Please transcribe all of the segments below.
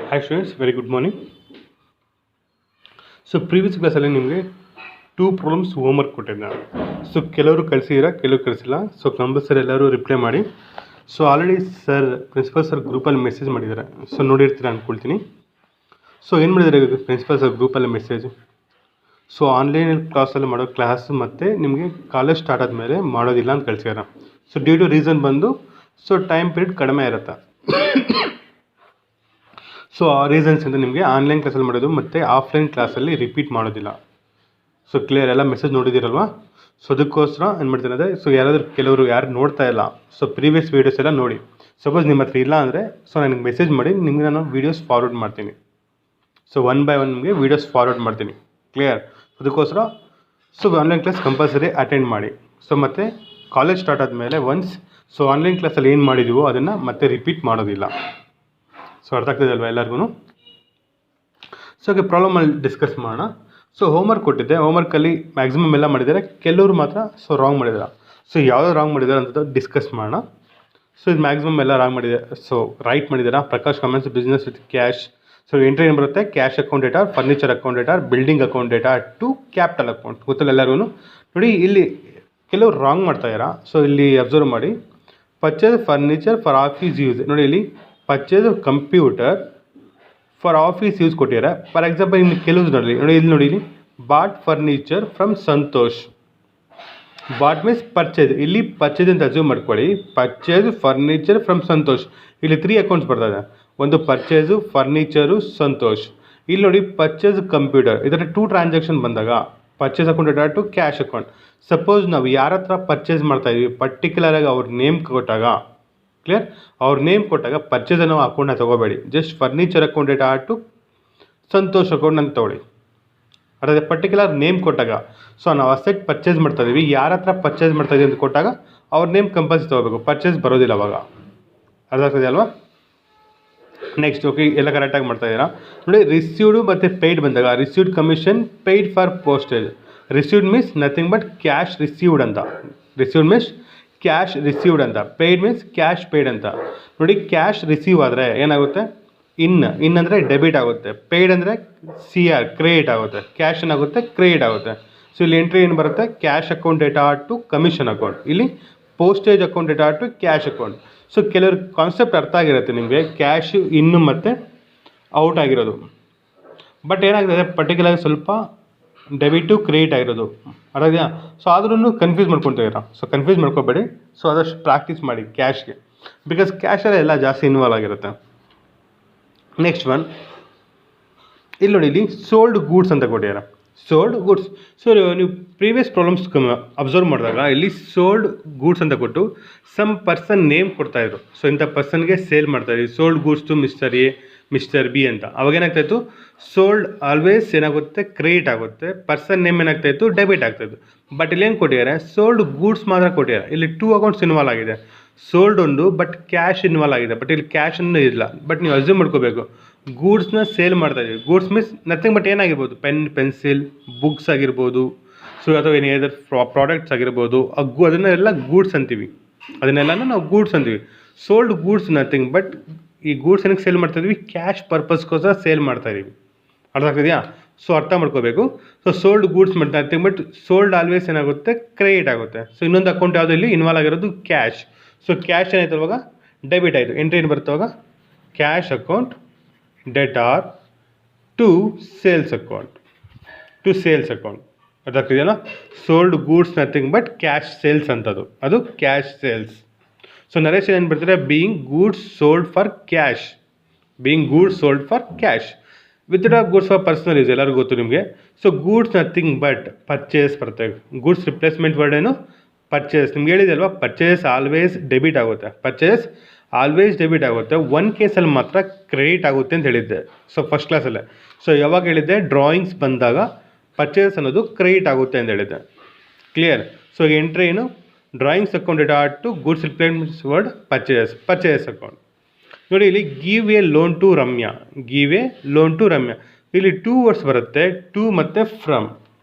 Hi students, very good morning. So previous ಕ್ಲಾಸಲ್ಲಿ ನಿಮಗೆ 2 problems homework ಕೊಟ್ಟಿದ್ದೆ ನಾನು. ಸೊ ಕೆಲವರು ಕಳಿಸಿದ್ದೀರಾ, ಕೆಲವರು ಕಳಿಸಿಲ್ಲ. ಸೊ ಕಂಪಲ್ಸರಿ ಎಲ್ಲರೂ ರಿಪ್ಲೈ ಮಾಡಿ. ಸೊ ಆಲ್ರೆಡಿ ಪ್ರಿನ್ಸಿಪಲ್ ಸರ್ ಗ್ರೂಪಲ್ಲಿ ಮೆಸೇಜ್ ಮಾಡಿದ್ದಾರೆ. ಸೊ ನೋಡಿರ್ತೀರ ಅಂದ್ಕೊಳ್ತೀನಿ. ಸೊ ಏನು ಮಾಡಿದ್ದಾರೆ ಪ್ರಿನ್ಸಿಪಲ್ ಸರ್ ಗ್ರೂಪಲ್ಲಿ ಮೆಸೇಜ್? ಸೊ ಆನ್ಲೈನಲ್ಲಿ ಕ್ಲಾಸಲ್ಲಿ ಮಾಡೋ ಕ್ಲಾಸ್ ಮತ್ತು ನಿಮಗೆ ಕಾಲೇಜ್ ಸ್ಟಾರ್ಟ್ ಆದಮೇಲೆ ಮಾಡೋದಿಲ್ಲ ಅಂತ ಕಳಿಸಿದ್ದಾರೆ. ಸೊ ಡ್ಯೂ ಟು ರೀಸನ್ ಬಂದು ಸೊ ಟೈಮ್ ಪೀರಿಯಡ್ ಕಡಿಮೆ ಇರುತ್ತೆ. ಸೊ ಆ ರೀಸನ್ಸಿಂದ ನಿಮಗೆ ಆನ್ಲೈನ್ ಕ್ಲಾಸಲ್ಲಿ ಮಾಡೋದು ಮತ್ತು ಆಫ್ಲೈನ್ ಕ್ಲಾಸಲ್ಲಿ ರಿಪೀಟ್ ಮಾಡೋದಿಲ್ಲ. ಸೊ ಕ್ಲಿಯರ್, ಎಲ್ಲ ಮೆಸೇಜ್ ನೋಡಿದ್ದೀರಲ್ವಾ? ಸೊ ಅದಕ್ಕೋಸ್ಕರ ಏನು ಮಾಡ್ತೀನಿ ಅಂದರೆ, ಸೊ ಕೆಲವರು ಯಾರು ನೋಡ್ತಾ ಇಲ್ಲ, ಸೊ ಪ್ರೀವಿಯಸ್ ವೀಡಿಯೋಸ್ ಎಲ್ಲ ನೋಡಿ. ಸಪೋಸ್ ನಿಮ್ಮ ಹತ್ರ ಇಲ್ಲ ಅಂದರೆ ಸೊ ನನಗೆ ಮೆಸೇಜ್ ಮಾಡಿ, ನಿಮಗೆ ನಾನು ವೀಡಿಯೋಸ್ ಫಾರ್ವರ್ಡ್ ಮಾಡ್ತೀನಿ. ಸೊ 1 by 1 ನಿಮಗೆ ವೀಡಿಯೋಸ್ ಫಾರ್ವರ್ಡ್ ಮಾಡ್ತೀನಿ. ಕ್ಲಿಯರ್? ಅದಕ್ಕೋಸ್ಕರ so online class compulsory attend ಮಾಡಿ. ಸೊ ಮತ್ತು ಕಾಲೇಜ್ ಸ್ಟಾರ್ಟ್ ಆದಮೇಲೆ ಸೊ ಆನ್ಲೈನ್ ಕ್ಲಾಸಲ್ಲಿ ಏನು ಮಾಡಿದ್ದೀವೋ ಅದನ್ನು ಮತ್ತೆ ರಿಪೀಟ್ ಮಾಡೋದಿಲ್ಲ. ಸೊ ಅರ್ಥ ಆಗ್ತದೆ ಅಲ್ವಾ ಎಲ್ಲರಿಗೂ? ಸೊ ಓಕೆ, ಪ್ರಾಬ್ಲಮಲ್ಲಿ ಡಿಸ್ಕಸ್ ಮಾಡೋಣ. ಸೊ ಹೋಮ್ವರ್ಕ್ ಕೊಟ್ಟಿದ್ದೆ, ಹೋಮ್ವರ್ಕಲ್ಲಿ ಮ್ಯಾಕ್ಸಿಮಮ್ ಎಲ್ಲ ಮಾಡಿದ್ದಾರೆ, ಕೆಲವರು ಮಾತ್ರ ಸೊ ರಾಂಗ್ ಮಾಡಿದ್ದಾರೆ. ಸೊ ಯಾವ್ದು ರಾಂಗ್ ಮಾಡಿದ್ದಾರೆ ಅಂತ ಡಿಸ್ಕಸ್ ಮಾಡೋಣ. ಸೊ ಇದು ಮ್ಯಾಕ್ಸಿಮಮ್ ಎಲ್ಲ ರಾಂಗ್ ಮಾಡಿದೆ. ಸೊ ರೈಟ್ ಮಾಡಿದ್ದಾರೆ. Prakash commences business with cash. So entry ಏನು ಬರುತ್ತೆ? Cash account data, furniture account data, building account data to capital account. ಗೊತ್ತಲ್ಲ ಎಲ್ಲರಿಗೂ? ನೋಡಿ ಇಲ್ಲಿ ಕೆಲವರು ರಾಂಗ್ ಮಾಡ್ತಾ ಇದ್ದೀರಾ. ಸೊ ಇಲ್ಲಿ ಅಬ್ಸರ್ವ್ ಮಾಡಿ, purchase furniture for office use. ನೋಡಿ ಇಲ್ಲಿ purchase computer for office use ಕೊಟ್ಟಿದ್ದಾರೆ. ಫಾರ್ ಎಕ್ಸಾಂಪಲ್ ಇನ್ನು ಕೆಲವು ನೋಡಿ ಇಲ್ಲಿ bought furniture from Santosh. Bought means purchase. ಇಲ್ಲಿ ಪರ್ಚೇಸ್ ಅಂತ ಅಸ್ಯೂಮ್ ಮಾಡ್ಕೊಳ್ಳಿ. Purchase furniture from Santosh. ಇಲ್ಲಿ 3 ಅಕೌಂಟ್ಸ್ ಬರ್ತದೆ. ಒಂದು ಪರ್ಚೇಸು, ಫರ್ನಿಚರು, ಸಂತೋಷ್. ಇಲ್ಲಿ ನೋಡಿ ಪರ್ಚೇಸ್ ಕಂಪ್ಯೂಟರ್. ಇದರ 2 ಟ್ರಾನ್ಸಾಕ್ಷನ್ ಬಂದಾಗ purchase account data to cash account. Suppose ನಾವು ಯಾರ ಹತ್ರ ಪರ್ಚೇಸ್ ಮಾಡ್ತಾಯಿದ್ವಿ ಪರ್ಟಿಕ್ಯುಲರಾಗಿ ಅವ್ರ ನೇಮ್ ಕೊಟ್ಟಾಗ, ಕ್ಲಿಯರ್, ಅವ್ರ ನೇಮ್ ಕೊಟ್ಟಾಗ ಪರ್ಚೇಸ್ ಅನ್ನೋ ಅಕೌಂಟ್ನ ತೊಗೋಬೇಡಿ. Just furniture account data to Santosh account ಅಂತ ತೊಗೊಳ್ಳಿ. ಅದೇ ಪರ್ಟಿಕ್ಯುಲರ್ ನೇಮ್ ಕೊಟ್ಟಾಗ, ಸೊ ನಾವು ಅಸೆಟ್ ಪರ್ಚೇಸ್ ಮಾಡ್ತಾಯಿದ್ದೀವಿ, ಯಾರ ಹತ್ರ ಪರ್ಚೇಸ್ ಮಾಡ್ತಾಯಿದ್ದೀವಿ ಅಂತ ಕೊಟ್ಟಾಗ ಅವ್ರ ನೇಮ್ ಕಂಪಲ್ಸರಿ ತೊಗೋಬೇಕು. ಪರ್ಚೇಸ್ ಬರೋದಿಲ್ಲ ಅವಾಗ. ಅರ್ಥ ಆಗ್ತದೆ ಅಲ್ವಾ? ನೆಕ್ಸ್ಟ್ ಓಕೆ, ಎಲ್ಲ ಕರೆಕ್ಟಾಗಿ ಮಾಡ್ತಾಯಿದ್ದೀರಾ. ನೋಡಿ ರಿಸೀವ್ಡು ಮತ್ತು ಪೇಯ್ಡ್ ಬಂದಾಗ, received commission, paid for postage. Received means nothing but cash received ಅಂತ. ರಿಸೀವ್ಡ್ ಮೀನ್ಸ್ ಕ್ಯಾಶ್ ರಿಸೀವ್ಡ್ ಅಂತ. ಪೇಯ್ಡ್ ಮೀನ್ಸ್ ಕ್ಯಾಶ್ ಪೇಯ್ಡ್ ಅಂತ. ನೋಡಿ ಕ್ಯಾಶ್ ರಿಸೀವ್ ಆದರೆ ಏನಾಗುತ್ತೆ? ಇನ್ ಅಂದರೆ ಡೆಬಿಟ್ ಆಗುತ್ತೆ. ಪೇಯ್ಡ್ ಅಂದರೆ CR ಕ್ರೆಡಿಟ್ ಆಗುತ್ತೆ. ಕ್ಯಾಶ್ ಏನಾಗುತ್ತೆ? ಕ್ರೆಡಿಟ್ ಆಗುತ್ತೆ. ಸೊ ಇಲ್ಲಿ ಎಂಟ್ರಿ ಏನು ಬರುತ್ತೆ? Cash account data to commission account. ಇಲ್ಲಿ postage account data to cash account. So ಕೆಲವ್ರ ಕಾನ್ಸೆಪ್ಟ್ ಅರ್ಥ ಆಗಿರುತ್ತೆ ನಿಮಗೆ, ಕ್ಯಾಶ್ ಇನ್ನು ಮತ್ತು ಔಟ್ ಆಗಿರೋದು. ಬಟ್ ಏನಾಗ್ತದೆ ಪರ್ಟಿಕ್ಯುಲರ್ ಸ್ವಲ್ಪ ಡೆಬಿಟು ಕ್ರೆಡಿಟ್ ಆಗಿರೋದು. ಅರ್ಥ? ಸೊ ಆದ್ರೂ ಕನ್ಫ್ಯೂಸ್ ಮಾಡ್ಕೊತೀರಾ. ಸೊ ಕನ್ಫ್ಯೂಸ್ ಮಾಡ್ಕೋಬೇಡಿ. ಸೊ ಆದಷ್ಟು ಪ್ರಾಕ್ಟೀಸ್ ಮಾಡಿ ಕ್ಯಾಶ್ಗೆ, ಬಿಕಾಸ್ ಕ್ಯಾಶಲ್ಲೇ ಎಲ್ಲ ಜಾಸ್ತಿ ಇನ್ವಾಲ್ವ್ ಆಗಿರುತ್ತೆ. ನೆಕ್ಸ್ಟ್ ಒನ್, ಇಲ್ಲಿ ನೋಡಿ, ಇಲ್ಲಿ ಸೋಲ್ಡ್ ಗೂಡ್ಸ್ ಅಂತ ಕೊಟ್ಟಿದ್ದಾರೆ. Sold goods. ಸೊ ನೀವು ಪ್ರೀವಿಯಸ್ ಪ್ರಾಬ್ಲಮ್ಸ್ ಅಬ್ಸರ್ವ್ ಮಾಡಿದಾಗ ಇಲ್ಲಿ ಸೋಲ್ಡ್ ಗೂಡ್ಸ್ ಅಂತ ಕೊಟ್ಟು ಸಮ್ ಪರ್ಸನ್ ನೇಮ್ ಕೊಡ್ತಾಯಿದ್ರು. ಸೊ ಇಂಥ ಪರ್ಸನ್ಗೆ ಸೇಲ್ ಮಾಡ್ತಾಯಿದ್ವಿ. Sold goods to mister A, mister B ಅಂತ. ಅವಾಗ ಏನಾಗ್ತಾಯಿತ್ತು? ಸೋಲ್ಡ್ ಆಲ್ವೇಸ್ ಏನಾಗುತ್ತೆ? ಕ್ರೆಡಿಟ್ ಆಗುತ್ತೆ. ಪರ್ಸನ್ ನೇಮ್ ಏನಾಗ್ತಾಯಿತ್ತು? ಡೆಬಿಟ್ ಆಗ್ತಾಯಿತ್ತು. ಬಟ್ ಇಲ್ಲಿ ಏನು ಕೊಟ್ಟಿದ್ದಾರೆ? ಸೋಲ್ಡ್ ಗೂಡ್ಸ್ ಮಾತ್ರ ಕೊಟ್ಟಿದ್ದಾರೆ. ಇಲ್ಲಿ 2 ಅಕೌಂಟ್ಸ್ ಇನ್ವಾಲ್ವ್ ಆಗಿದೆ. ಸೋಲ್ಡ್ ಒಂದು, ಬಟ್ ಕ್ಯಾಶ್ ಇನ್ವಾಲ್ವ್ ಆಗಿದೆ. ಬಟ್ ಇಲ್ಲಿ ಕ್ಯಾಶನ್ನು ಇಲ್ಲ. ಬಟ್ ನೀವು ಅಸ್ಯೂಮ್ ಮಾಡ್ಕೋಬೇಕು, ಗೂಡ್ಸ್ನ ಸೇಲ್ ಮಾಡ್ತಾಯಿದ್ದೀವಿ. ಗೂಡ್ಸ್ ಮೀನ್ಸ್ ನಥಿಂಗ್ ಬಟ್ ಏನಾಗಿರ್ಬೋದು? ಪೆನ್, ಪೆನ್ಸಿಲ್, ಬುಕ್ಸ್ ಆಗಿರ್ಬೋದು. ಸೊ ಅಥವಾ ಏನಾದರೂ ಪ್ರಾಡಕ್ಟ್ಸ್ ಆಗಿರ್ಬೋದು. ಅದನ್ನೆಲ್ಲ ಗೂಡ್ಸ್ ಅಂತೀವಿ. ಅದನ್ನೆಲ್ಲನೂ ನಾವು ಗೂಡ್ಸ್ ಅಂತೀವಿ. ಸೋಲ್ಡ್ ಗೂಡ್ಸ್ ನಥಿಂಗ್ ಬಟ್ ಈ ಗೂಡ್ಸ್ ಏನಕ್ಕೆ ಸೇಲ್ ಮಾಡ್ತಾಯಿದ್ವಿ? ಕ್ಯಾಶ್ ಪರ್ಪಸ್ಗೋಸ್ಕರ ಸೇಲ್ ಮಾಡ್ತಾಯಿದ್ದೀವಿ. ಅರ್ಥ ಆಗ್ತಿದೆಯಾ? ಸೊ ಅರ್ಥ ಮಾಡ್ಕೋಬೇಕು. ಸೊ ಸೋಲ್ಡ್ ಗೂಡ್ಸ್ ಮಾಡ್ತಾ ನಥಿಂಗ್ ಬಟ್ ಸೋಲ್ಡ್ ಆಲ್ವೇಸ್ ಏನಾಗುತ್ತೆ? ಕ್ರೆಡಿಟ್ ಆಗುತ್ತೆ. ಸೊ ಇನ್ನೊಂದು ಅಕೌಂಟ್ ಯಾವುದು ಇಲ್ಲಿ ಇನ್ವಾಲ್ವ್ ಆಗಿರೋದು? ಕ್ಯಾಶ್. ಸೊ ಕ್ಯಾಶ್ ಏನಾಯ್ತು ಅವಾಗ? ಡೆಬಿಟ್ ಆಯಿತು. ಎಂಟ್ರಿ ಏನು ಬರುತ್ತೆ ಅವಾಗ? Cash account debtor to sales account. To sales account. ಅರ್ಥ ಆಗ್ತಿದೆಯಲ್ಲ? Sold goods nothing but cash sales ಅಂತದು. ಅದು ಕ್ಯಾಶ್ ಸೇಲ್ಸ್. ಸೊ ನರೇಶನ್ ಏನು ಬರ್ತಾರೆ? Being goods sold for cash. Being goods sold for cash. Withdraw goods for personal use ಎಲ್ಲರಿಗೂ ಗೊತ್ತು ನಿಮಗೆ. So goods nothing but purchase ಬರುತ್ತೆ. ಗೂಡ್ಸ್ ರಿಪ್ಲೇಸ್ಮೆಂಟ್ ವರ್ಡ್ ಏನು? Purchase. ನಿಮ್ಗೆ ಹೇಳಿದೆ ಅಲ್ವಾ? ಪರ್ಚೇಸ್ ಆಲ್ವೇಸ್ ಡೆಬಿಟ್ ಆಗುತ್ತೆ. ಪರ್ಚೇಸ್ ಆಲ್ವೇಸ್ ಡೆಬಿಟ್ ಆಗುತ್ತೆ. 1 ಕೇಸಲ್ಲಿ ಮಾತ್ರ ಕ್ರೆಡಿಟ್ ಆಗುತ್ತೆ ಅಂತ ಹೇಳಿದ್ದೆ. So first ಕ್ಲಾಸಲ್ಲೇ. ಸೊ ಯಾವಾಗ ಹೇಳಿದ್ದೆ? ಡ್ರಾಯಿಂಗ್ಸ್ ಬಂದಾಗ ಪರ್ಚೇಸ್ ಅನ್ನೋದು ಕ್ರೆಡಿಟ್ ಆಗುತ್ತೆ ಅಂತ ಹೇಳಿದ್ದೆ. ಕ್ಲಿಯರ್? ಸೊ ಎಂಟ್ರಿ ಏನು? Drawings account data to goods replacement word purchase. Purchase account. ನೋಡಿ ಇಲ್ಲಿ give a loan to Ramya. Give a loan to Ramya. ಇಲ್ಲಿ 2 ವರ್ಡ್ಸ್ ಬರುತ್ತೆ, ಟು ಮತ್ತು ಫ್ರಮ್.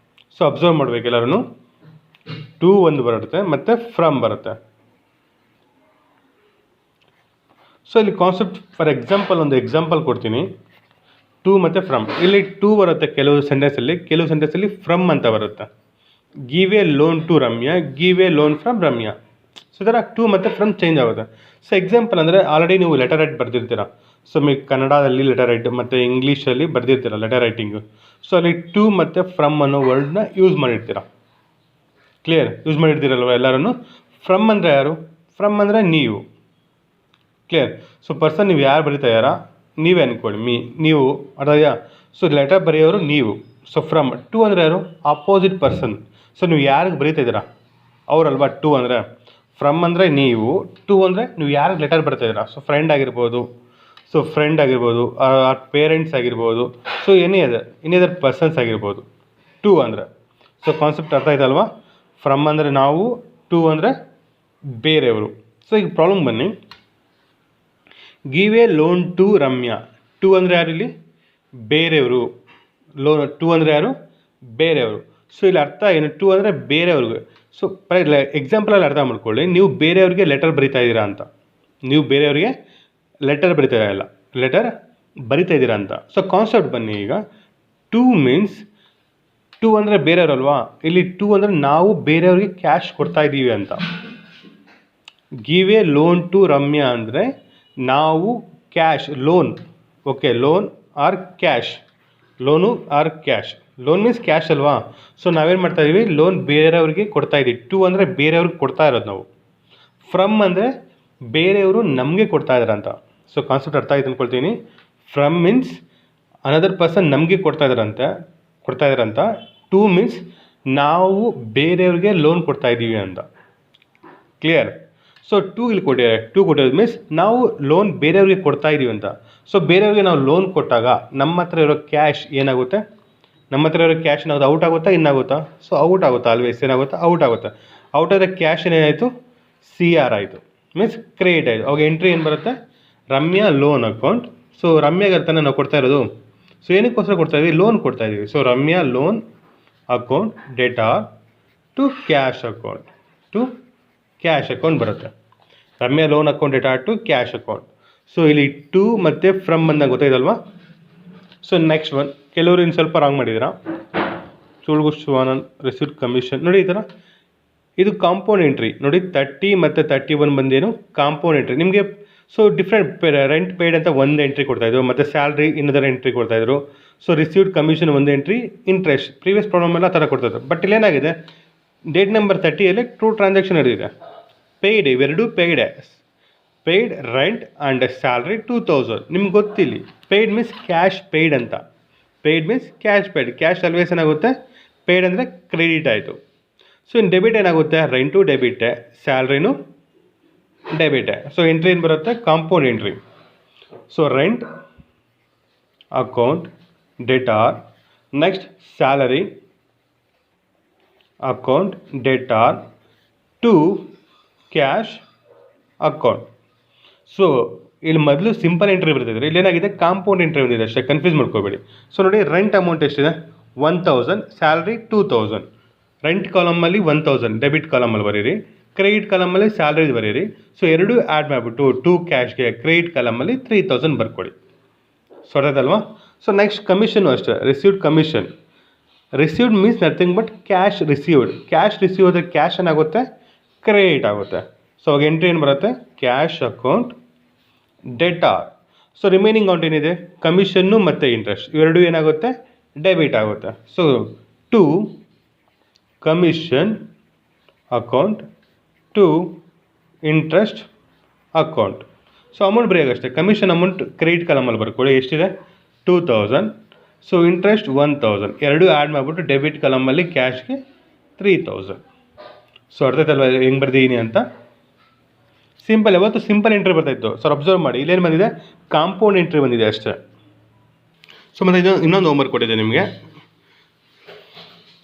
ಸೊ ಅಬ್ಸರ್ವ್ ಮಾಡಬೇಕು ಎಲ್ಲರೂ. ಟು ಒಂದು ಬರುತ್ತೆ ಮತ್ತು ಫ್ರಮ್ ಬರುತ್ತೆ. ಸೊ ಇಲ್ಲಿ ಕಾನ್ಸೆಪ್ಟ್ ಫಾರ್ ಎಕ್ಸಾಂಪಲ್ ಒಂದು ಎಕ್ಸಾಂಪಲ್ ಕೊಡ್ತೀನಿ. ಟು ಮತ್ತು ಫ್ರಮ್. ಇಲ್ಲಿ ಟು ಬರುತ್ತೆ ಕೆಲವು ಸೆಂಟೆನ್ಸಲ್ಲಿ ಫ್ರಮ್ ಅಂತ ಬರುತ್ತೆ. Give a loan to Ramya, give a loan from Ramya. So ಇದರ ಟು ಮತ್ತು ಫ್ರಮ್ ಚೇಂಜ್ ಆಗುತ್ತೆ. ಸೊ ಎಕ್ಸಾಂಪಲ್ ಅಂದರೆ ಆಲ್ರೆಡಿ ನೀವು ಲೆಟರ್ ರೈಟ್ ಬರ್ದಿರ್ತೀರ. ಸೊ మీకు ಕನ್ನಡದಲ್ಲಿ ಲೆಟರ್ ರೈಟ್ ಮತ್ತು ಇಂಗ್ಲೀಷಲ್ಲಿ ಬರ್ದಿರ್ತೀರ ಲೆಟರ್ ರೈಟಿಂಗು. ಸೊ ಅಲ್ಲಿ ಟು ಮತ್ತು ಫ್ರಮ್ ಅನ್ನೋ ವರ್ಡ್ನ ಯೂಸ್ ಮಾಡಿರ್ತೀರ. ಕ್ಲಿಯರ್? ಯೂಸ್ ಮಾಡಿರ್ತೀರಲ್ವ ಎಲ್ಲರೂ. ಫ್ರಮ್ ಅಂದರೆ ಯಾರು? ಫ್ರಮ್ ಅಂದರೆ ನೀವು. ಕ್ಲಿಯರ್? ಸೊ ಪರ್ಸನ್ ನೀವು ಯಾರು ಬರೀತಾ ಇದ್ದಾರಾ ನೀವೇ ಅಂದ್ಕೊಳ್ಳಿ, ನೀವು ಅರ್ಧಯ್ಯ. ಸೊ ಲೆಟರ್ ಬರೆಯೋರು ನೀವು. So from. ಟು ಅಂದರೆ ಯಾರು? Opposite person. ಸೊ ನೀವು ಯಾರಿಗೆ ಬರೀತಾ ಇದ್ದೀರಾ ಅವರಲ್ವಾ ಟು ಅಂದರೆ. ಫ್ರಮ್ ಅಂದರೆ ನೀವು, ಟು ಅಂದರೆ ನೀವು ಯಾರಿಗೆ ಲೆಟರ್ ಬರ್ತಾ ಇದ್ದೀರಾ. ಸೊ ಫ್ರೆಂಡ್ ಆಗಿರ್ಬೋದು, ಪೇರೆಂಟ್ಸ್ ಆಗಿರ್ಬೋದು, ಸೊ ಎನಿ ಅದರ್ ಪರ್ಸನ್ಸ್ ಆಗಿರ್ಬೋದು ಟು ಅಂದರೆ. ಸೊ ಕಾನ್ಸೆಪ್ಟ್ ಅರ್ಥ ಆಯ್ತಲ್ವಾ? ಫ್ರಮ್ ಅಂದರೆ ನಾವು, ಟು ಅಂದರೆ ಬೇರೆಯವರು. ಸೊ ಈಗ ಪ್ರಾಬ್ಲಮ್ ಬನ್ನಿ. Give a loan to Ramya. To ಅಂದರೆ ಯಾರು ಇಲ್ಲಿ? ಬೇರೆಯವರು. ಟು ಅಂದರೆ ಯಾರು? ಬೇರೆಯವರು. ಸೊ ಇಲ್ಲಿ ಅರ್ಥ ಏನು? ಟು ಅಂದರೆ ಬೇರೆಯವ್ರಿಗೆ. ಸೊ ಎಕ್ಸಾಂಪಲಲ್ಲಿ ಅರ್ಥ ಮಾಡ್ಕೊಳ್ಳಿ. ನೀವು ಬೇರೆಯವ್ರಿಗೆ ಲೆಟರ್ ಬರಿತಾ ಇದ್ದೀರಾ ಅಂತ. ನೀವು ಬೇರೆಯವ್ರಿಗೆ ಲೆಟರ್ ಬರಿತಾ ಇದ್ದೀರಾ ಅಂತ. ಸೊ ಕಾನ್ಸೆಪ್ಟ್ ಬನ್ನಿ ಈಗ. ಟು ಮೀನ್ಸ್, ಟು ಅಂದರೆ ಬೇರೆಯವ್ರಲ್ವಾ. ಇಲ್ಲಿ ಟು ಅಂದರೆ ನಾವು ಬೇರೆಯವ್ರಿಗೆ ಕ್ಯಾಶ್ ಕೊಡ್ತಾ ಇದ್ದೀವಿ ಅಂತ. Give a loan to Ramya ಅಂದರೆ ನಾವು cash, loan. Okay, loan or cash. Loan means cash ಅಲ್ವಾ. ಸೊ ನಾವೇನು ಮಾಡ್ತಾ ಇದ್ದೀವಿ? ಲೋನ್ ಬೇರೆಯವ್ರಿಗೆ ಕೊಡ್ತಾ ಇದ್ದೀವಿ. ಟು ಅಂದರೆ ಬೇರೆಯವ್ರಿಗೆ ಕೊಡ್ತಾ ಇರೋದು ನಾವು. ಫ್ರಮ್ ಅಂದರೆ ಬೇರೆಯವರು ನಮಗೆ ಕೊಡ್ತಾ ಇದ್ದಾರೆ ಅಂತ. ಸೊ ಕಾನ್ಸೆಪ್ಟ್ ಅರ್ಥ ಆಯ್ತು ಅಂದ್ಕೊಳ್ತೀನಿ. ಫ್ರಮ್ ಮೀನ್ಸ್ ಅನದರ್ ಪರ್ಸನ್ ನಮಗೆ ಕೊಡ್ತಾ ಇದ್ದಾರಂತ. ಟು ಮೀನ್ಸ್ ನಾವು ಬೇರೆಯವ್ರಿಗೆ ಲೋನ್ ಕೊಡ್ತಾ ಇದ್ದೀವಿ ಅಂತ. ಕ್ಲಿಯರ್? ಸೊ ಟು ಇಲ್ಲಿ ಕೊಟ್ಟಿರೋದು ಮೀನ್ಸ್ ನಾವು ಲೋನ್ ಬೇರೆಯವ್ರಿಗೆ ಕೊಡ್ತಾ ಇದ್ದೀವಿ ಅಂತ. ಸೊ ಬೇರೆಯವ್ರಿಗೆ ನಾವು ಲೋನ್ ಕೊಟ್ಟಾಗ ನಮ್ಮ ಹತ್ರ ಇರೋ ಕ್ಯಾಶ್ ಏನಾಗುತ್ತೆ? ನಮ್ಮ ಹತ್ರ ಇರೋ ಕ್ಯಾಶ್ ಏನಾಗುತ್ತೆ? ಔಟ್ ಆಗುತ್ತಾ ಇನ್ನಾಗುತ್ತಾ? ಸೊ ಔಟ್ ಆಗುತ್ತಾ ಆಲ್ವೇಸ್. ಏನಾಗುತ್ತಾ? ಔಟ್ ಆಗುತ್ತೆ. ಔಟ್ ಆದ ಕ್ಯಾಶ್ ಏನಾಯಿತು? CR ಆಯಿತು, ಮೀನ್ಸ್ ಕ್ರೆಡಿಟ್ ಆಯಿತು. ಅವಾಗ ಎಂಟ್ರಿ ಏನು ಬರುತ್ತೆ? Ramya loan account. ಸೊ ರಮ್ಯಾಗೆ ತಾನೇ ನಾವು ಕೊಡ್ತಾ ಇರೋದು. ಸೊ ಏನಕ್ಕೋಸ್ಕರ ಕೊಡ್ತಾ ಇದ್ದೀವಿ? ಲೋನ್ ಕೊಡ್ತಾ ಇದ್ದೀವಿ. So Ramya loan account debtor to cash account ಬರುತ್ತೆ. Ramya loan account data to cash account. So ಇಲ್ಲಿ ಟು ಮತ್ತು ಫ್ರಮ್ ಅಂದಾಗ ಗೊತ್ತಾಯ್ತಲ್ವಾ? ಸೊ ನೆಕ್ಸ್ಟ್ ಒನ್, ಕೆಲವರು ಇನ್ನು ಸ್ವಲ್ಪ ರಾಂಗ್ ಮಾಡಿದ್ದೀರಾ. ಚೋಳ್ಗುಶ್ವಾನನ್ ರಿಸೀವ್ಡ್ ಕಮಿಷನ್ ನೋಡಿ ಈ ಥರ. ಇದು ಕಾಂಪೌಂಡ್ ಎಂಟ್ರಿ ನೋಡಿ. 30 ಮತ್ತು 31 ಬಂದೇನು ಕಾಂಪೌಂಡ್ ಎಂಟ್ರಿ ನಿಮಗೆ. ಸೊ ಡಿಫ್ರೆಂಟ್ ರೆಂಟ್ ಪೇಯ್ಡ್ ಅಂತ ಒಂದು ಎಂಟ್ರಿ ಕೊಡ್ತಾಯಿದ್ರು, ಮತ್ತು ಸ್ಯಾಲ್ರಿ ಇನ್ನದರ ಎಂಟ್ರಿ ಕೊಡ್ತಾಯಿದ್ರು. ಸೊ ರಿಸೀವ್ಡ್ ಕಮಿಷನ್ ಒಂದು ಎಂಟ್ರಿ, ಇಂಟ್ರೆಸ್ಟ್ ಪ್ರೀವಿಯಸ್ ಪ್ರಾಬ್ಲಮ್ ಎಲ್ಲ ಥರ ಕೊಡ್ತಾಯಿದ್ರು. ಬಟ್ ಇಲ್ಲೇನಾಗಿದೆ? ಡೇಟ್ ನಂಬರ್ 30ಯಲ್ಲಿ ಟ್ರೂ ಟ್ರಾನ್ಸಾಕ್ಷನ್ ನಡೆದಿದೆ. ಪೇಯ್ಡ್, ಇವೆರಡೂ ಪೇಯ್ಡ್ ರೆಂಟ್ ಆ್ಯಂಡ್ ಸ್ಯಾಲ್ರಿ 2000. ನಿಮ್ಗೆ ಗೊತ್ತಿಲ್ಲಿ ಪೇಯ್ಡ್ ಮೀನ್ಸ್ ಕ್ಯಾಶ್ ಪೇಯ್ಡ್ ಅಂತ. Paid means cash paid. Cash always ಏನಾಗುತ್ತೆ? ಪೇಯ್ಡ್ ಅಂದರೆ ಕ್ರೆಡಿಟ್ ಆಯಿತು. ಸೊ ಇನ್ನು ಡೆಬಿಟ್ ಏನಾಗುತ್ತೆ? ರೆಂಟು ಡೆಬಿಟೆ, ಸ್ಯಾಲ್ರಿನೂ ಡೆಬಿಟೆ. ಸೊ ಎಂಟ್ರಿ ಏನು ಬರುತ್ತೆ? Compound entry. So rent account debtor, next salary account debtor to cash account. So ಇಲ್ಲಿ ಮೊದಲು ಸಿಂಪಲ್ ಎಂಟ್ರಿ ಬರ್ತಿದ್ರೆ ಇಲ್ಲೇನಾಗಿದೆ? ಕಾಂಪೌಂಡ್ ಎಂಟ್ರಿ ಬಂದಿದೆ ಅಷ್ಟೇ, ಕನ್ಫ್ಯೂಸ್ ಮಾಡ್ಕೋಬೇಡಿ. ಸೊ ನೋಡಿ, ರೆಂಟ್ ಅಮೌಂಟ್ ಎಷ್ಟಿದೆ? 1000, ಸ್ಯಾಲ್ರಿ 2000. ರೆಂಟ್ ಕಾಲಮಲ್ಲಿ 1000 ಡೆಬಿಟ್ ಕಾಲಮಲ್ಲಿ ಬರೀರಿ, ಕ್ರೆಡಿಟ್ ಕಾಲಮಲ್ಲಿ ಸ್ಯಾಲ್ರಿ ಬರೀರಿ. ಸೊ ಎರಡು ಆ್ಯಡ್ ಮಾಡಿಬಿಟ್ಟು ಟು ಕ್ಯಾಶ್ಗೆ ಕ್ರೆಡಿಟ್ ಕಾಲಮಲ್ಲಿ 3000 ಬರ್ಕೊಳ್ಳಿ. ಸೊ ಅರ್ಥದಲ್ವಾ? ಸೊ ನೆಕ್ಸ್ಟ್ ಕಮಿಷನು ಅಷ್ಟೇ. Received commission. Received means nothing but cash received. Cash receive ಆದರೆ ಕ್ಯಾಶ್ ಏನಾಗುತ್ತೆ? ಕ್ರೆಡಿಟ್ ಆಗುತ್ತೆ. ಸೊ ಅವಾಗ ಎಂಟ್ರಿ ಏನು ಬರುತ್ತೆ? Cash account debtor. So remaining amount ಏನಿದೆ? ಕಮಿಷನ್ನು ಮತ್ತು ಇಂಟ್ರೆಸ್ಟ್ ಇವೆರಡೂ ಏನಾಗುತ್ತೆ? ಡೆಬಿಟ್ ಆಗುತ್ತೆ. So to commission account to interest account. So amount ಬರೆಯೋಕ್ಕಷ್ಟೇ. ಕಮಿಷನ್ ಅಮೌಂಟ್ ಕ್ರೆಡಿಟ್ ಕಾಲಮಲ್ಲಿ ಬರ್ಕೊಳ್ಳಿ. ಎಷ್ಟಿದೆ? 2000. So interest 1000. ಎರಡೂ ಆ್ಯಡ್ ಮಾಡಿಬಿಟ್ಟು ಡೆಬಿಟ್ ಕಾಲಮಲ್ಲಿ ಕ್ಯಾಶ್ಗೆ 3000. ಸೊ ಅರ್ಥೈತಲ್ವ ಹೆಂಗೆ ಬರ್ದಿದ್ದೀನಿ ಅಂತ? ಸಿಂಪಲ್. ಯಾವತ್ತು ಸಿಂಪಲ್ ಎಂಟ್ರಿ ಬರ್ತಾಯಿತ್ತು. ಸರ್ ಅಬ್ಸರ್ವ್ ಮಾಡಿ, ಇಲ್ಲೇನು ಬಂದಿದೆ? ಕಾಂಪೌಂಡ್ ಎಂಟ್ರಿ ಬಂದಿದೆ ಅಷ್ಟೇ. ಸೊ ಮತ್ತು ಇನ್ನೊಂದು ಹೋಮ್ವರ್ಕ್ ಕೊಟ್ಟಿದೆ ನಿಮಗೆ.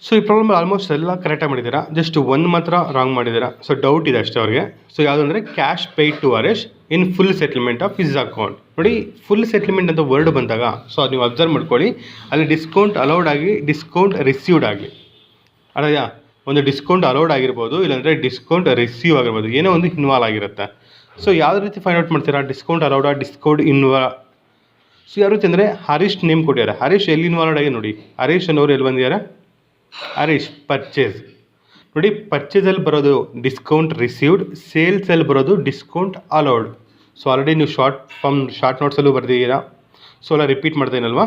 ಸೊ ಈ ಪ್ರಾಬ್ಲಮ್ ಆಲ್ಮೋಸ್ಟ್ ಎಲ್ಲ ಕರೆಕ್ಟಾಗಿ ಮಾಡಿದ್ದೀರಾ, ಜಸ್ಟ್ ಒಂದು ಮಾತ್ರ ರಾಂಗ್ ಮಾಡಿದ್ದೀರಾ. ಸೊ ಡೌಟ್ ಇದೆ ಅಷ್ಟೇ ಅವ್ರಿಗೆ. ಸೊ ಯಾವುದು ಅಂದರೆ cash paid to Harish in full settlement of his account. ನೋಡಿ, ಫುಲ್ ಸೆಟಲ್ಮೆಂಟ್ ಅಂತ ವರ್ಡ್ ಬಂದಾಗ ಸೊ ಅದು ನೀವು ಅಬ್ಸರ್ವ್ ಮಾಡ್ಕೊಳ್ಳಿ. ಅಲ್ಲಿ ಡಿಸ್ಕೌಂಟ್ ಅಲೌಡ್ ಆಗಿ, ಡಿಸ್ಕೌಂಟ್ ರಿಸೀವ್ಡ್ ಆಗಲಿ. ಅಲ್ಲಯ್ಯ, ಒಂದು ಡಿಸ್ಕೌಂಟ್ ಅಲೌಡ್ ಆಗಿರ್ಬೋದು, ಇಲ್ಲಾಂದರೆ ಡಿಸ್ಕೌಂಟ್ ರಿಸೀವ್ ಆಗಿರ್ಬೋದು, ಏನೋ ಒಂದು ಇನ್ವಾಲ್ವ್ ಆಗಿರುತ್ತೆ. ಸೊ ಯಾವ ರೀತಿ ಫೈಂಡ್ ಔಟ್ ಮಾಡ್ತೀರಾ? ಡಿಸ್ಕೌಂಟ್ ಅಲೌಡಾ, ಡಿಸ್ಕೌಂಟ್ ಸೊ ಯಾವ ರೀತಿ ಅಂದರೆ ಹರೀಶ್ ನೇಮ್ ಕೊಟ್ಟಿದ್ದಾರೆ. ಹರೀಶ್ ಎಲ್ಲಿ ಇನ್ವಾಲ್ವ್ ಆಗಿ ನೋಡಿ, ಹರೀಶ್ ಅನ್ನೋರು ಎಲ್ಲಿ ಬಂದಿದ್ದಾರೆ, ಹರೀಶ್ ಪರ್ಚೇಸ್ ನೋಡಿ. ಪರ್ಚೇಸಲ್ಲಿ ಬರೋದು ಡಿಸ್ಕೌಂಟ್ ರಿಸೀವ್ಡ್, ಸೇಲ್ಸಲ್ಲಿ ಬರೋದು ಡಿಸ್ಕೌಂಟ್ ಅಲೌಡ್. ಸೊ ಆಲ್ರೆಡಿ ನೀವು ಶಾರ್ಟ್ ನೋಟ್ಸಲ್ಲೂ ಬರ್ದಿದ್ದೀರಾ, ಸೊ ಎಲ್ಲ ರಿಪೀಟ್ ಮಾಡ್ತೇನಲ್ವಾ.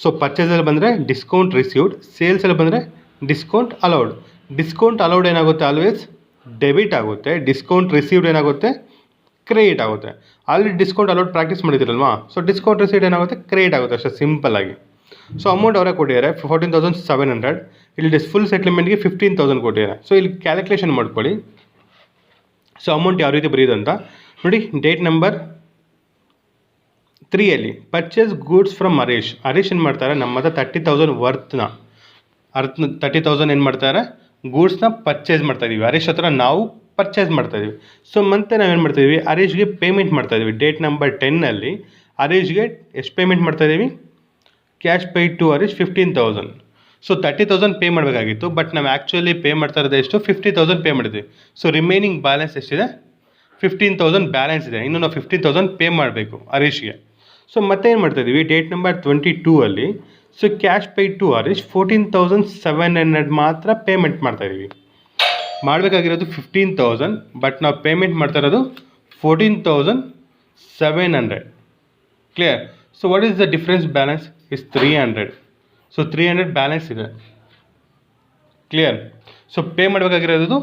ಸೊ ಪರ್ಚೇಸಲ್ಲಿ ಬಂದರೆ ಡಿಸ್ಕೌಂಟ್ ರಿಸೀವ್ಡ್, ಸೇಲ್ಸಲ್ಲಿ ಬಂದರೆ ಡಿಸ್ಕೌಂಟ್ ಅಲೌಡ್. ಡಿಸ್ಕೌಂಟ್ ಅಲೌಡ್ ಏನಾಗುತ್ತೆ, ಆಲ್ವೇಸ್ ಡೆಬಿಟ್ ಆಗುತ್ತೆ. ಡಿಸ್ಕೌಂಟ್ ರಿಸೀವ್ಡ್ ಏನಾಗುತ್ತೆ, ಕ್ರೆಡಿಟ್ ಆಗುತ್ತೆ. ಆಲ್ರೆಡಿ ಡಿಸ್ಕೌಂಟ್ ಅಲೌಡ್ ಪ್ರಾಕ್ಟೀಸ್ ಮಾಡಿದ್ದೀರಲ್ವಾ, ಸೊ ಡಿಸ್ಕೌಂಟ್ ರಿಸೀವ್ಡ್ ಏನಾಗುತ್ತೆ, ಕ್ರೆಡಿಟ್ ಆಗುತ್ತೆ ಅಷ್ಟೇ ಸಿಂಪಲ್ ಆಗಿ. ಸೊ ಅಮೌಂಟ್ ಅವರೇ ಕೊಟ್ಟಿದ್ದಾರೆ 14,700. ಇಲ್ಲಿ ಫುಲ್ ಸೆಟ್ಲ್ಮೆಂಟ್ಗೆ 15,000 ಕೊಟ್ಟಿದ್ದಾರೆ. ಸೊ ಇಲ್ಲಿ ಕ್ಯಾಲ್ಕುಲೇಷನ್ ಮಾಡ್ಕೊಳ್ಳಿ. ಸೊ ಅಮೌಂಟ್ ಯಾವ ರೀತಿ ಬರೆಯೋದು ಅಂತ ನೋಡಿ. Date number 3 purchase goods from Harish. Harish ಏನು ಮಾಡ್ತಾರೆ, ನಮ್ಮ ಹತ್ರ 30,000 ವರ್ತ್ನ 30,000 ಏನು ಮಾಡ್ತಾರೆ, ಗೂಡ್ಸ್ನ ಪರ್ಚೇಸ್ ಮಾಡ್ತಾ ಇದೀವಿ. ಹರೀಶ್ ಹತ್ರ ನಾವು ಪರ್ಚೇಸ್ ಮಾಡ್ತಾ ಇದೀವಿ. ಸೊ ಮತ್ತೆ ನಾವೇನು ಮಾಡ್ತಾ ಇದೀವಿ, ಹರೀಶ್ಗೆ ಪೇಮೆಂಟ್ ಮಾಡ್ತಾ ಇದೀವಿ. ಡೇಟ್ ನಂಬರ್ 10 ಹರೀಶ್ಗೆ ಎಷ್ಟು ಪೇಮೆಂಟ್ ಮಾಡ್ತಾ ಇದೀವಿ, cash paid to Harish 15,000. So 30,000 pay ಮಾಡಬೇಕಾಗಿತ್ತು, ಬಟ್ ನಾವು ಆ್ಯಕ್ಚುಲಿ ಪೇ ಮಾಡ್ತಾ ಇರೋದು ಎಷ್ಟು, 50,000 ಪೇ ಮಾಡಿದ್ವಿ. ಸೊ ರಿಮೈನಿಂಗ್ ಬ್ಯಾಲೆನ್ಸ್ ಎಷ್ಟಿದೆ, 15,000 ಬ್ಯಾಲೆನ್ಸ್ ಇದೆ. ಇನ್ನು ನಾವು 15,000 ಪೇ ಮಾಡಬೇಕು ಹರೀಶ್ಗೆ. ಸೊ ಮತ್ತೆ ಏನು ಮಾಡ್ತಾ ಇದೀವಿ, date number 22 so cash paid to Harish 14,700 ಮಾತ್ರ ಪೇಮೆಂಟ್ ಮಾಡ್ತಾ ಇದೀವಿ. ಮಾಡಬೇಕಾಗಿರೋದು 15,000, ಬಟ್ ನಾವು ಪೇಮೆಂಟ್ ಮಾಡ್ತಾ ಇರೋದು 14,700. Clear. So what is the difference balance is 300. So 300 balance ಇದೆ. ಕ್ಲಿಯರ್. ಸೊ ಪೇ ಮಾಡಬೇಕಾಗಿರೋದು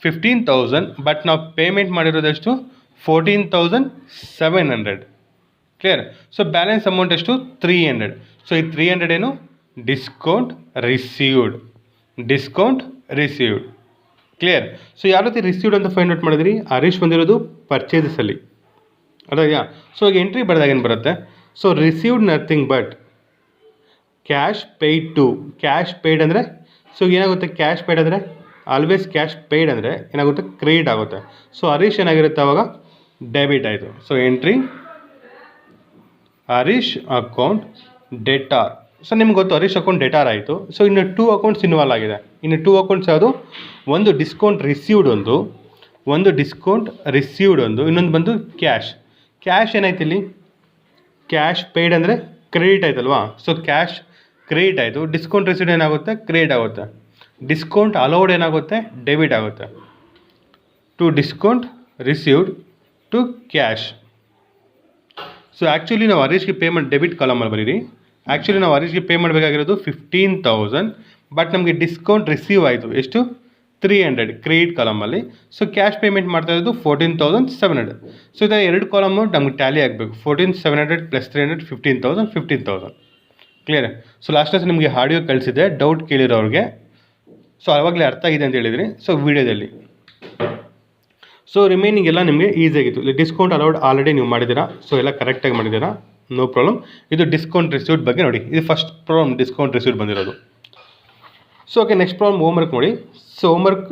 15,000, ಬಟ್ ನಾವು ಪೇಮೆಂಟ್ ಮಾಡಿರೋದಷ್ಟು 14,700. ಕ್ಲಿಯರ್. ಸೊ ಬ್ಯಾಲೆನ್ಸ್ ಅಮೌಂಟ್ ಎಷ್ಟು, 300. ಸೊ ಈ 300 ಏನು, ಡಿಸ್ಕೌಂಟ್ ರಿಸೀವ್ಡ್. ಕ್ಲಿಯರ್. ಸೊ ಯಾವ ರೀತಿ ರಿಸೀವ್ಡ್ ಅಂತ ಫೈಂಡ್ ಔಟ್ ಮಾಡಿದ್ರಿ, ಹರೀಶ್ ಬಂದಿರೋದು ಪರ್ಚೇಸಲ್ಲಿ ಅದಾಗ್ಯಾ. ಸೊ ಈಗ ಎಂಟ್ರಿ ಬರೆದಾಗ ಏನು ಬರುತ್ತೆ, so received nothing but cash paid to. Cash paid ಅಂದರೆ, ಸೊ ಏನಾಗುತ್ತೆ, ಕ್ಯಾಶ್ ಪೇಯ್ಡ್ ಅಂದರೆ ಆಲ್ವೇಸ್ ಕ್ಯಾಶ್ ಪೇಯ್ಡ್ ಅಂದರೆ ಏನಾಗುತ್ತೆ, ಕ್ರೆಡಿಟ್ ಆಗುತ್ತೆ. ಸೊ ಹರೀಶ್ ಏನಾಗಿರುತ್ತೆ ಅವಾಗ, ಡೆಬಿಟ್ ಆಯಿತು. So entry Harish account debtor. So ನಿಮ್ಗೆ ಗೊತ್ತು ಹರೀಶ್ ಅಕೌಂಟ್ ಡೆಟಾರ್ ಆಯಿತು. ಸೊ ಇನ್ನು 2 ಅಕೌಂಟ್ಸ್ ಇನ್ವಾಲ್ವ್ ಆಗಿದೆ. ಇನ್ನು 2 ಅಕೌಂಟ್ಸ್ ಯಾವುದು, ಒಂದು ಡಿಸ್ಕೌಂಟ್ ರಿಸೀವ್ಡ್ ಒಂದು, ಇನ್ನೊಂದು ಬಂದು ಕ್ಯಾಶ್. ಕ್ಯಾಶ್ ಏನಾಯ್ತು ಇಲ್ಲಿ, ಕ್ಯಾಶ್ ಪೇಯ್ಡ್ ಅಂದರೆ ಕ್ರೆಡಿಟ್ ಆಯ್ತಲ್ವಾ. ಸೊ ಕ್ಯಾಶ್ ಕ್ರೆಡಿಟ್ ಆಯಿತು. ಡಿಸ್ಕೌಂಟ್ ರಿಸೀವ್ಡ್ ಏನಾಗುತ್ತೆ, ಕ್ರೆಡಿಟ್ ಆಗುತ್ತೆ. ಡಿಸ್ಕೌಂಟ್ ಅಲೌಡ್ ಏನಾಗುತ್ತೆ, ಡೆಬಿಟ್ ಆಗುತ್ತೆ. To discount received to cash. So actually ನಾವು ಹರೀಶ್ಗೆ ಪೇಮೆಂಟ್ ಡೆಬಿಟ್ ಕಾಲಮಲ್ಲಿ ಬರೀರಿ. ಆ್ಯಕ್ಚುಲಿ ನಾವು ಹರೀಶ್ಗೆ ಪೇ ಮಾಡಬೇಕಾಗಿರೋದು 15,000, ಬಟ್ ನಮಗೆ ಡಿಸ್ಕೌಂಟ್ ರಿಸೀವ್ ಆಯಿತು ಎಷ್ಟು, 300 ಕ್ರೆಡಿಟ್ ಕಾಲಮಲ್ಲಿ. ಸೊ ಕ್ಯಾಶ್ ಪೇಮೆಂಟ್ ಮಾಡ್ತಾ ಇರೋದು 14,700. ಸೊ ಇದು 2 ಕಾಲಮು ನಮಗೆ ಟ್ಯಾಲಿ ಆಗಬೇಕು. 14,700 + 300 15,000. ಕ್ಲಿಯರ್. ಸೊ ಲಾಸ್ಟಲ್ಲಿ ನಿಮಗೆ ಆಡಿಯೋ ಕಳಿಸಿದೆ ಡೌಟ್ ಕೇಳಿರೋರಿಗೆ. ಸೊ ಆವಾಗಲೇ ಅರ್ಥ ಆಗಿದೆ ಅಂತ ಹೇಳಿದ್ರಿ. ಸೊ ವಿಡಿಯೋದಲ್ಲಿ ಸೊ ರಿಮೈನಿಂಗ್ ಎಲ್ಲ ನಿಮಗೆ ಈಸಿಯಾಗಿತ್ತು. ಇಲ್ಲಿ ಡಿಸ್ಕೌಂಟ್ ಅಲೌಡ್ ಆಲ್ರೆಡಿ ನೀವು ಮಾಡಿದ್ದೀರಾ. ಸೊ ಎಲ್ಲ ಕರೆಕ್ಟಾಗಿ ಮಾಡಿದ್ದೀರಾ, ನೋ ಪ್ರಾಬ್ಲಮ್. ಇದು ಡಿಸ್ಕೌಂಟ್ ರಿಸೀವ್ಡ್ ಬಗ್ಗೆ ನೋಡಿ, ಇದು ಫಸ್ಟ್ ಪ್ರಾಬ್ಲಮ್ ಡಿಸ್ಕೌಂಟ್ ರಿಸೀವ್ಡ್ ಬಂದಿರೋದು. So okay, next problem homework ನೋಡಿ. ಸೊ ಹೋಮ್ವರ್ಕ್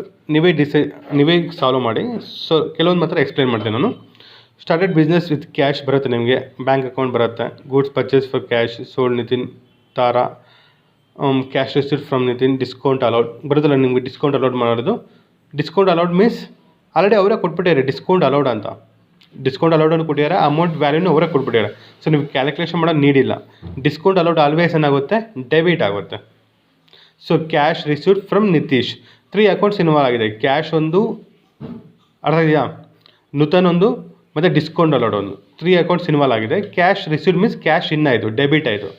ನೀವೇ ಸಾಲ್ವ್ ಮಾಡಿ. ಸೊ ಕೆಲವೊಂದು ಮಾತ್ರ ಎಕ್ಸ್ಪ್ಲೈನ್ ಮಾಡ್ತೀನಿ ನಾನು. ಸ್ಟಾರ್ಟೆಡ್ ಬಿಸ್ನೆಸ್ ವಿತ್ ಕ್ಯಾಶ್ ಬರುತ್ತೆ ನಿಮಗೆ, ಬ್ಯಾಂಕ್ ಅಕೌಂಟ್ ಬರುತ್ತೆ. Goods purchase for cash, sold Nitin, Tara, cash received from Nitin, discount allowed ಬರುತ್ತಲ್ಲ ನಿಮಗೆ. ಡಿಸ್ಕೌಂಟ್ ಅಲೌಡ್ ಮಾಡೋದು, ಡಿಸ್ಕೌಂಟ್ ಅಲೌಡ್ ಮೀನ್ಸ್ ಆಲ್ರೆಡಿ ಅವರೇ ಕೊಟ್ಬಿಟ್ಟಿದ್ದಾರೆ ಡಿಸ್ಕೌಂಟ್ ಅಲೌಡ್ ಅಂತ. ಡಿಸ್ಕೌಂಟ್ ಅಲೌಡನ್ನು ಕೊಟ್ಟಿದ್ದಾರೆ, ಅಮೌಂಟ್ ವ್ಯಾಲ್ಯೂನು ಅವರೇ ಕೊಟ್ಬಿಟ್ಟಿದ್ದಾರೆ. ಸೊ ನೀವು ಕ್ಯಾಲ್ಕುಲೇಷನ್ ಮಾಡೋದು ನೀಡಿಲ್ಲ. ಡಿಸ್ಕೌಂಟ್ ಅಲೌಡ್ ಆಲ್ವೇಸ್ ಏನಾಗುತ್ತೆ, ಡೆಬಿಟ್ ಆಗುತ್ತೆ. So cash received from Nitish. 3 accounts involve ಆಗಿದೆ. ಕ್ಯಾಶ್ ಒಂದು, ಅರ್ಥ ಇದೆಯಾ, ನೂತನ್ ಒಂದು, ಮತ್ತು ಡಿಸ್ಕೌಂಟ್ ಅಲೌಡ್ ಒಂದು. 3 ಅಕೌಂಟ್ಸ್ ಇನ್ವಾಲ್ವ್ ಆಗಿದೆ. Cash received means cash in ಆಯಿತು, ಡೆಬಿಟ್ ಆಯಿತು.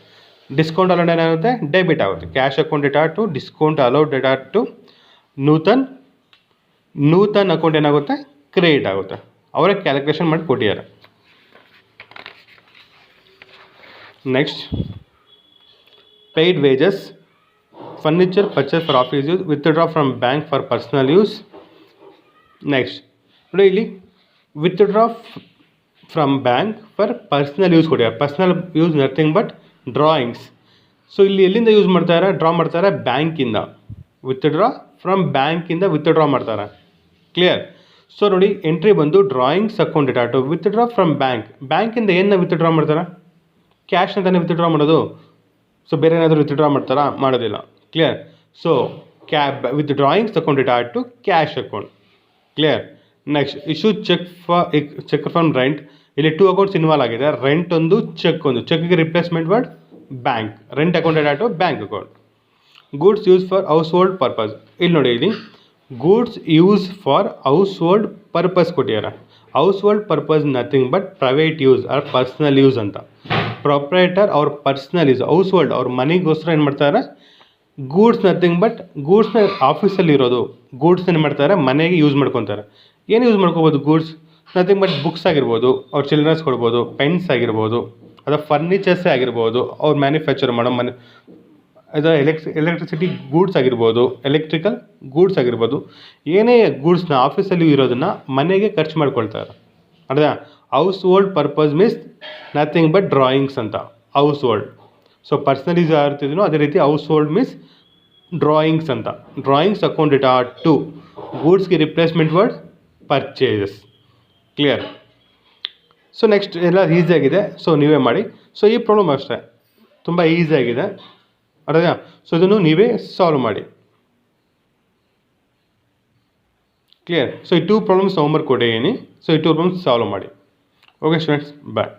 ಡಿಸ್ಕೌಂಟ್ ಅಲೌಡ್ ಏನಾಗುತ್ತೆ, ಡೆಬಿಟ್ ಆಗುತ್ತೆ. Cash account data to discount allowed debtor to Nutan account ಏನಾಗುತ್ತೆ, ಕ್ರೆಡಿಟ್ ಆಗುತ್ತೆ. ಅವರೇ ಕ್ಯಾಲ್ಕುಲೇಷನ್ ಮಾಡಿ ಕೊಟ್ಟಿದ್ದಾರೆ. Next, paid wages, furniture purchase for office use, withdraw from bank for personal use. Next ನೋಡಿ, ಇಲ್ಲಿ withdraw from bank for personal use ಕೊಟ್ಟಿದ್ದಾರೆ. Personal use nothing but drawings. So ಇಲ್ಲಿ ಎಲ್ಲಿಂದ ಯೂಸ್ ಮಾಡ್ತಾರೆ, ಡ್ರಾ ಮಾಡ್ತಾರೆ ಬ್ಯಾಂಕಿಂದ. ವಿತ್ಡ್ರಾ ಫ್ರಮ್ ಬ್ಯಾಂಕಿಂದ withdraw ಮಾಡ್ತಾರೆ. ಕ್ಲಿಯರ್. ಸೊ ನೋಡಿ, ಎಂಟ್ರಿ ಬಂದು drawings account data to withdraw from ಬ್ಯಾಂಕಿಂದ ಏನು ವಿತ್ಡ್ರಾ ಮಾಡ್ತಾರೆ, ಕ್ಯಾಶ್ ಅಂತಾನೆ ವಿತ್ಡ್ರಾ ಮಾಡೋದು. ಸೊ ಬೇರೆ ಏನಾದರೂ ವಿತ್ಡ್ರಾ ಮಾಡ್ತಾರಾ, ಮಾಡೋದಿಲ್ಲ. Clear. So with drawings account data to cash account. Clear. Next, issue cheque from rent ಇಲ್ಲಿ 2 ಅಕೌಂಟ್ಸ್ ಇನ್ವಾಲ್ವ್ ಆಗಿದೆ. ರೆಂಟ್ ಒಂದು, ಚೆಕ್ ಒಂದು. ಚೆಕ್ಗೆ replacement word bank. Rent account ಡಾಟು bank account. Goods use for household purpose. ಇಲ್ಲಿ ನೋಡಿ, ಇಲ್ಲಿ goods use for household purpose ಕೊಟ್ಟಿದ್ದಾರೆ. Household purpose nothing but private use or personal use ಅಂತ. Proprietor ಅವ್ರ personal use, house hold ಅವ್ರ ಮನೆಗೋಸ್ಕರ ಏನು ಮಾಡ್ತಾರೆ, ಗೂಡ್ಸ್ ನಥಿಂಗ್ ಬಟ್ ಗೂಡ್ಸ್ನ ಆಫೀಸಲ್ಲಿ ಇರೋದು ಗೂಡ್ಸ್ನ ಏನು ಮಾಡ್ತಾರೆ, ಮನೆಗೆ ಯೂಸ್ ಮಾಡ್ಕೊತಾರೆ. ಏನು ಯೂಸ್ ಮಾಡ್ಕೋಬೋದು ಗೂಡ್ಸ್? ನಥಿಂಗ್ ಬಟ್ ಬುಕ್ಸ್ ಆಗಿರ್ಬೋದು, ಅವ್ರ ಚಿಲ್ಡ್ರನ್ಸ್ ಕೊಡ್ಬೋದು, ಪೆನ್ಸ್ ಆಗಿರ್ಬೋದು, ಅಥವಾ ಫರ್ನಿಚರ್ಸೇ ಆಗಿರ್ಬೋದು, ಅವ್ರು ಮ್ಯಾನುಫ್ಯಾಕ್ಚರ್ ಮಾಡೋ ಅದು ಎಲೆಕ್ಟ್ರಿಸಿಟಿ ಗೂಡ್ಸ್ ಆಗಿರ್ಬೋದು, ಎಲೆಕ್ಟ್ರಿಕಲ್ ಗೂಡ್ಸ್ ಆಗಿರ್ಬೋದು, ಏನೇ ಗೂಡ್ಸ್ನ ಆಫೀಸಲ್ಲಿ ಇರೋದನ್ನು ಮನೆಗೆ ಖರ್ಚು ಮಾಡ್ಕೊಳ್ತಾರೆ. ಅರ್ಧ household purpose means nothing but drawings ಅಂತ. Household so personal use ಆಗಿರ್ತಿದ್ನೋ ಅದೇ ರೀತಿ ಹೌಸ್ ಹೋಲ್ಡ್ ಮೀನ್ಸ್ ಡ್ರಾಯಿಂಗ್ಸ್ ಅಂತ. Drawings account debtor 2. ಗೂಡ್ಸ್ಗೆ replacement word purchases. Clear? So next ಎಲ್ಲ ಈಸಿಯಾಗಿದೆ, ಸೊ ನೀವೇ ಮಾಡಿ. ಸೊ ಈ ಪ್ರಾಬ್ಲಮ್ ಅಷ್ಟೇ, ತುಂಬ ಈಸಿಯಾಗಿದೆ. ಅರ್ಧ ಸೊ ಇದನ್ನು ನೀವೇ ಸಾಲ್ವ್ ಮಾಡಿ. ಕ್ಲಿಯರ್? ಸೊ ಈ 2 ಪ್ರಾಬ್ಲಮ್ಸ್ ಹೋಮ್ವರ್ಕ್ ಕೊಟ್ಟಿದ್ದೀನಿ. ಸೊ ಈ 2 ಪ್ರಾಬ್ಲಮ್ಸ್ ಸಾಲ್ವ್ ಮಾಡಿ. ಓಕೆ ಸ್ಟೂಡೆಂಟ್ಸ್, ಬಾಯ್.